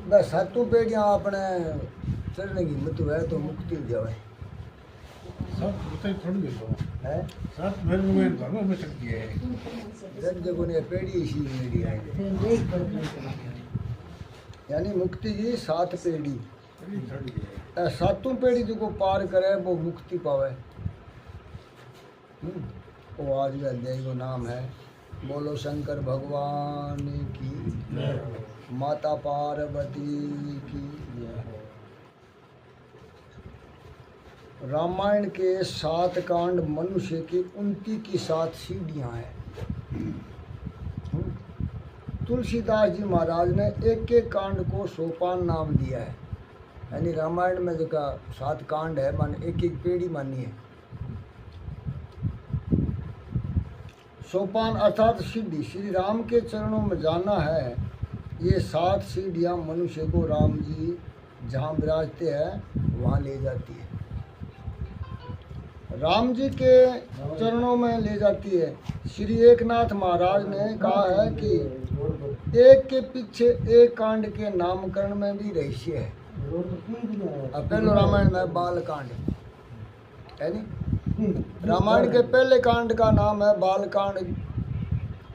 बस सातों पेड़ियाँ अपने चढ़ने की हिम्मत है तो मुक्ति हो जाए। सब बताइए थोड़ी देर है सब मेरे में धर्म में चल गया है। जब जगह ने पेड़ी इसी मेरी है, यानी मुक्ति की 7 पेड़ी। सातों पेड़ी जो को पार करे वो मुक्ति पावे। वो आज भी अध्याय को नाम है बोलो शंकर भगवान की, माता पार्वती की। रामायण के 7 कांड मनुष्य की उन्नति की 7 सीढ़ियाँ हैं। तुलसीदास जी महाराज ने एक एक कांड को सोपान नाम दिया है। यानी रामायण में जो का 7 कांड है मान एक एक पेड़ी मानी है। सोपान अर्थात सीढ़ी, श्री राम के चरणों में जाना है। ये 7 सीढ़ियाँ मनुष्य को राम जी जहाँ विराजते हैं वहाँ ले जाती है, राम जी के चरणों में ले जाती है। श्री एकनाथ महाराज ने कहा है कि एक के पीछे एक कांड के नामकरण में भी रहस्य है। अब पहले रामायण में बाल कांड है नी, रामायण के पहले कांड का नाम है बाल कांड।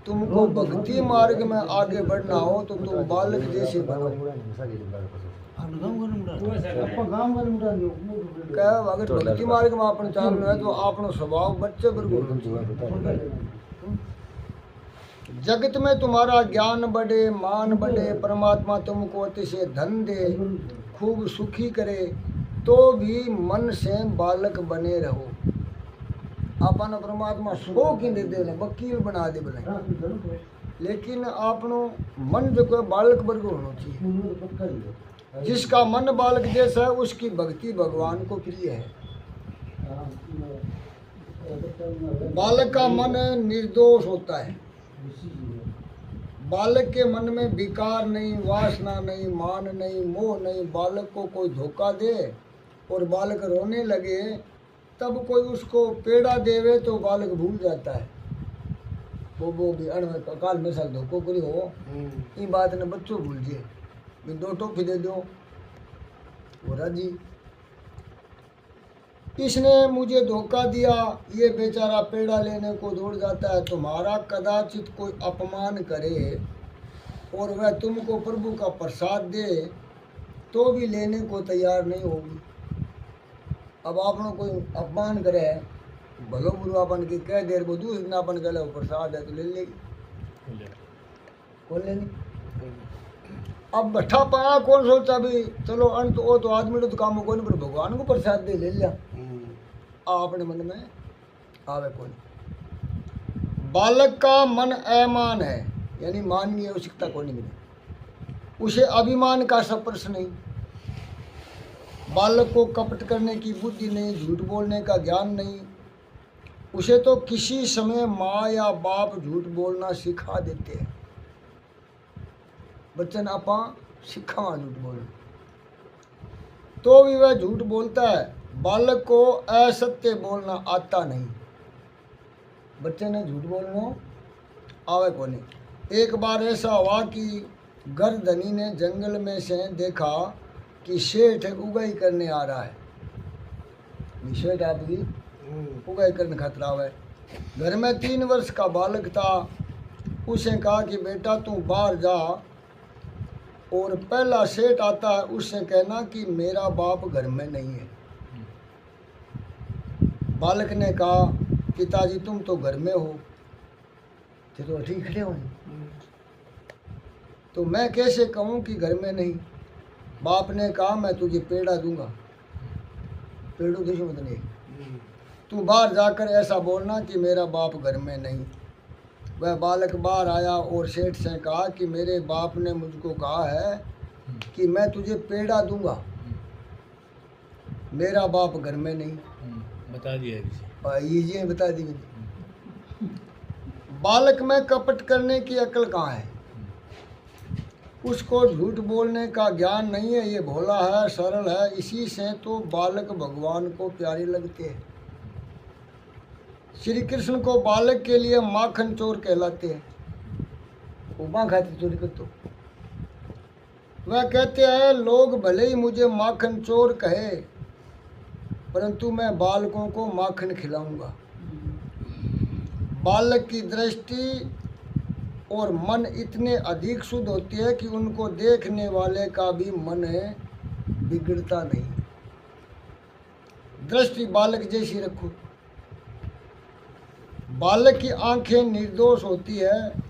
तुमको भक्ति मार्ग में आगे बढ़ना हो तो तुम बालक जैसे बनो। क्या अगर भक्ति मार्ग में अपन चालना है तो अपनो स्वभाव बच्चे पर। जगत में तुम्हारा ज्ञान बढ़े, मान बढ़े, परमात्मा तुमको अतिशय धन दे, खूब सुखी करे, तो भी मन से बालक बने रहो। अपन परमात्मा सो की दे दे वकील बना दे बने, लेकिन आपनो मन जो कोई बालक वर्ग होना चाहिए। जिसका मन बालक जैसा है उसकी भक्ति भगवान को प्रिय है। बालक का मन निर्दोष होता है। बालक के मन में विकार नहीं, वासना नहीं, मान नहीं, मोह नहीं। बालक को कोई धोखा दे और बालक रोने लगे तब कोई उसको पेड़ा देवे तो बालक भूल जाता है। वो भी काल में साल धोखो करी हो ये बात ने बच्चों भूल जे, 2 टॉफी दे दो वो राजी। इसने मुझे धोखा दिया, ये बेचारा पेड़ा लेने को दौड़ जाता है। तुम्हारा कदाचित कोई अपमान करे और वह तुमको प्रभु का प्रसाद दे तो भी लेने को तैयार नहीं होगी। अब आपने कोई अपमान करे भलो बुरो अपन के कह देर वो दूसरे अपन कह प्रसाद है तो ले लेगी, कौन लेनी। अब बैठा पा कौन सोचा भी चलो अंत वो तो आदमी तो काम को नहीं, पर भगवान को प्रसाद दे ले लिया। अपने मन में आवे कौन। बालक का मन अमान है, यानी माननीय आवश्यकता को नहीं मिले, उसे अभिमान का स्पर्श नहीं। बालक को कपट करने की बुद्धि नहीं, झूठ बोलने का ज्ञान नहीं। उसे तो किसी समय माँ या बाप झूठ बोलना सिखा देते हैं। बच्चन आपा सिखावा झूठ बोलना तो भी वह झूठ बोलता है। बालक को असत्य बोलना आता नहीं। बच्चे ने झूठ बोलना आवे को नहीं। एक बार ऐसा हुआ कि गर्दनी ने जंगल में से देखा कि सेठ उगाई करने आ रहा है। सेठ आपकी उगाई करने खतरा है। घर में 3 वर्ष का बालक था। उसे कहा कि बेटा तू बाहर जा और पहला सेठ आता है उससे कहना कि मेरा बाप घर में नहीं है। बालक ने कहा पिताजी तुम तो घर में हो, तो ठीक खड़े हो, तो मैं कैसे कहूँ कि घर में नहीं। बाप ने कहा मैं तुझे पेड़ा दूंगा। पेड़ों देशो मत नहीं, तू बाहर जाकर ऐसा बोलना कि मेरा बाप घर में नहीं। वह बालक बाहर आया और सेठ से कहा कि मेरे बाप ने मुझको कहा है कि मैं तुझे पेड़ा दूंगा, मेरा बाप घर में नहीं। बता दिया ये बता दी। बालक में कपट करने की अकल कहाँ है। उसको झूठ बोलने का ज्ञान नहीं है। ये भोला है, सरल है, इसी से तो बालक भगवान को प्यारे लगते हैं। श्री कृष्ण को बालक के लिए माखन चोर कहलाते हैं। वो माँ खाती चोरी कर तो वह कहते हैं लोग भले ही मुझे माखन चोर कहे, परंतु मैं बालकों को माखन खिलाऊंगा। बालक की दृष्टि और मन इतने अधिक शुद्ध होती है कि उनको देखने वाले का भी मन बिगड़ता नहीं। दृष्टि बालक जैसी रखो। बालक की आंखें निर्दोष होती है,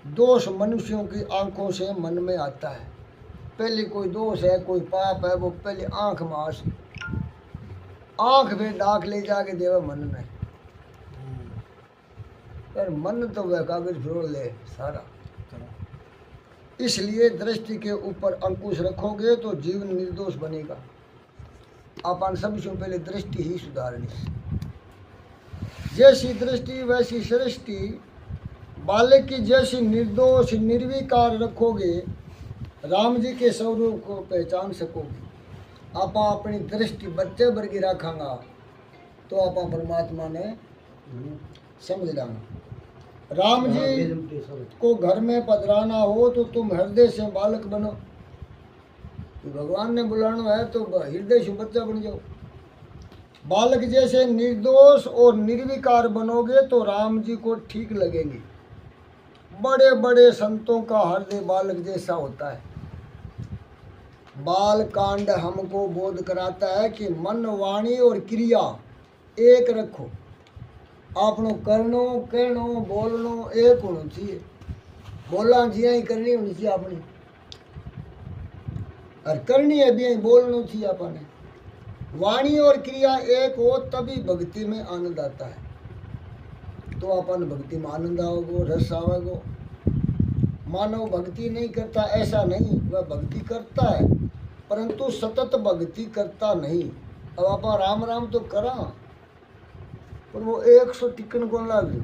दोष मनुष्यों की आंखों से मन में आता है। पहले कोई दोष है, कोई पाप है, वो पहले आंख में आस, आंख में डाक ले जाके देवा मन में, पर मन तो वह कागज फरोड़ ले सारा। इसलिए दृष्टि के ऊपर अंकुश रखोगे तो जीवन निर्दोष बनेगा। अपन सबसे पहले दृष्टि ही सुधारनी। जैसी दृष्टि वैसी सृष्टि। बालक की जैसी निर्दोष निर्विकार रखोगे, राम जी के स्वरूप को पहचान सकोगे। आप अपनी दृष्टि बच्चे भर की रखांगा तो आप परमात्मा ने समझ लाना। राम जी को घर में पधराना हो तो तुम हृदय से बालक बनो। भगवान ने बुलाना है तो हृदय से बच्चा बन जाओ। बालक जैसे निर्दोष और निर्विकार बनोगे तो राम जी को ठीक लगेंगे। बड़े बड़े संतों का हृदय बालक जैसा होता है। बाल कांड हमको बोध कराता है कि मन, वाणी और क्रिया एक रखो। आपनो करनो, कहनो, बोलनो एक होना चाहिए। बोलना जिया ही करनी होनी चाहिए अपनी, और करनी है भी बोलना चाहिए अपने। वाणी और क्रिया एक हो तभी भक्ति में आनंद आता है। तो अपन भक्ति में आनंद आओगो, रस आवेगो। मानव भक्ति नहीं करता ऐसा नहीं, वह भक्ति करता है परंतु सतत भक्ति करता नहीं। अब आप राम राम तो करा पर वो 100 टिकन को लग।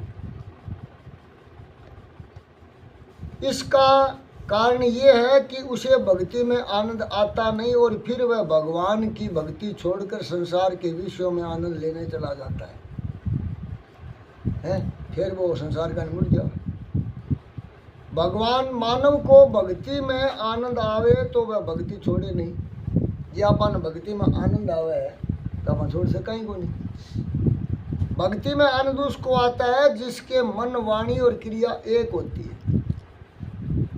इसका कारण ये है कि उसे भक्ति में आनंद आता नहीं और फिर वह भगवान की भक्ति छोड़कर संसार के विषयों में आनंद लेने चला जाता है? फिर वो संसार का मुड़ जाओ। भगवान मानव को भक्ति में आनंद आवे तो वह भक्ति छोड़े नहीं। जे अपन भक्ति में आनंद आवे तो अपन छोड़ सकेंगे को नहीं। भक्ति में आनंद उसको आता है जिसके मन, वाणी और क्रिया एक होती है।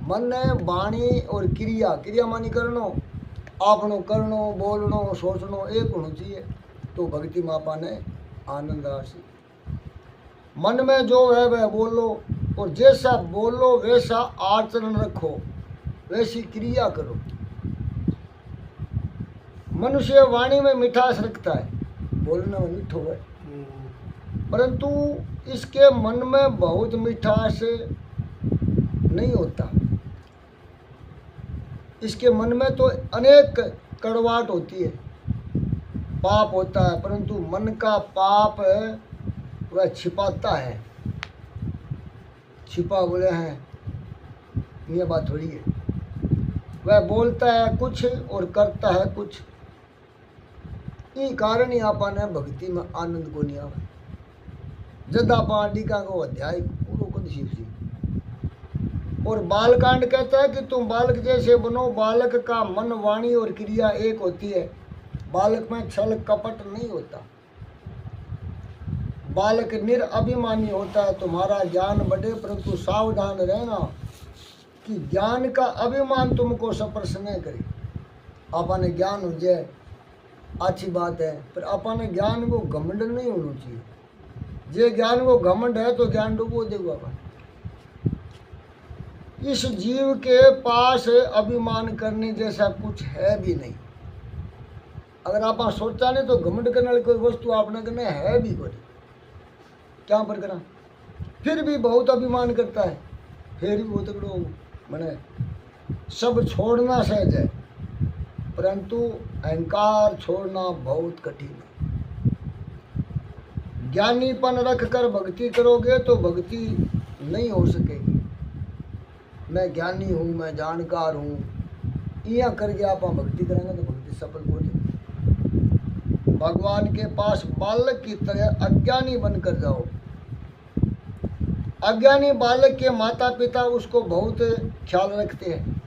मन, वाणी और क्रिया, क्रिया मानी करनो, आपनो करनो, बोलनो, सोचनो एक होना चाहिए तो भक्ति में पाने आनंद आसे। मन में जो है वह बोलो और जैसा बोलो वैसा आचरण रखो, वैसी क्रिया करो। मनुष्य वाणी में मिठास रखता है, बोलने में मीठो है, परंतु इसके मन में बहुत मिठास नहीं होता। इसके मन में तो अनेक कड़वाहट होती है, पाप होता है, परंतु मन का पाप वह छिपाता है। छिपा बोले हैं ये बात थोड़ी है। वह बोलता है कुछ और करता है कुछ। ये कारण ही आपने भक्ति में आनंद को नहीं आवे। जब आप टीका को अध्याय पूरा को दिशी। और बालकांड कहता है कि तुम बालक जैसे बनो। बालक का मन, वाणी और क्रिया एक होती है। बालक में छल कपट नहीं होता। बालक निरअभिमानी होता है। तुम्हारा ज्ञान बढ़े परंतु सावधान रहना कि ज्ञान का अभिमान तुमको स्पर्श न करे। अपने ज्ञान हो जाए अच्छी बात है, पर अपने ज्ञान को घमंड नहीं होना चाहिए। जे ज्ञान को घमंड है तो ज्ञान डूबो देगा अपन। इस जीव के पास अभिमान करने जैसा कुछ है भी नहीं। अगर आप सोचा नहीं तो घमंड करने वाली कोई वस्तु आपने करने है भी कोई क्या पर करा, फिर भी बहुत अभिमान करता है। फिर भी बहुत तगड़ो मैंने सब छोड़ना सहज है, परंतु अहंकार छोड़ना बहुत कठिन है। ज्ञानीपन रख कर भक्ति करोगे तो भक्ति नहीं हो सकेगी। मैं ज्ञानी हूँ, मैं जानकार हूँ, यह करके आप भक्ति करेंगे तो भक्ति सफल हो जाएगी। भगवान के पास बालक की तरह अज्ञानी बनकर जाओ। अज्ञानी बालक के माता पिता उसको बहुत ख्याल रखते हैं।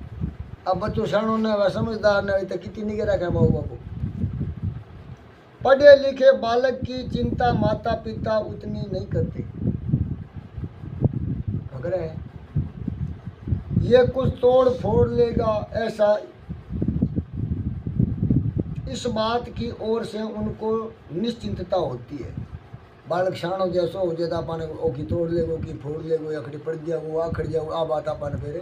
अब बच्चों शानो ने वह समझदार ने तो कितनी नहीं रखा माओ बापू। पढ़े लिखे बालक की चिंता माता पिता उतनी नहीं करते। अगर है ये कुछ तोड़ फोड़ लेगा ऐसा, इस बात की ओर से उनको निश्चिंतता होती है। बालक शानो जैसो हो जाता अपन ओ की तोड़ ले, वो की फोड़ ले, वो अखड़ी पड़ गया, वो आखड़ जाओ, आ बात अपन फिर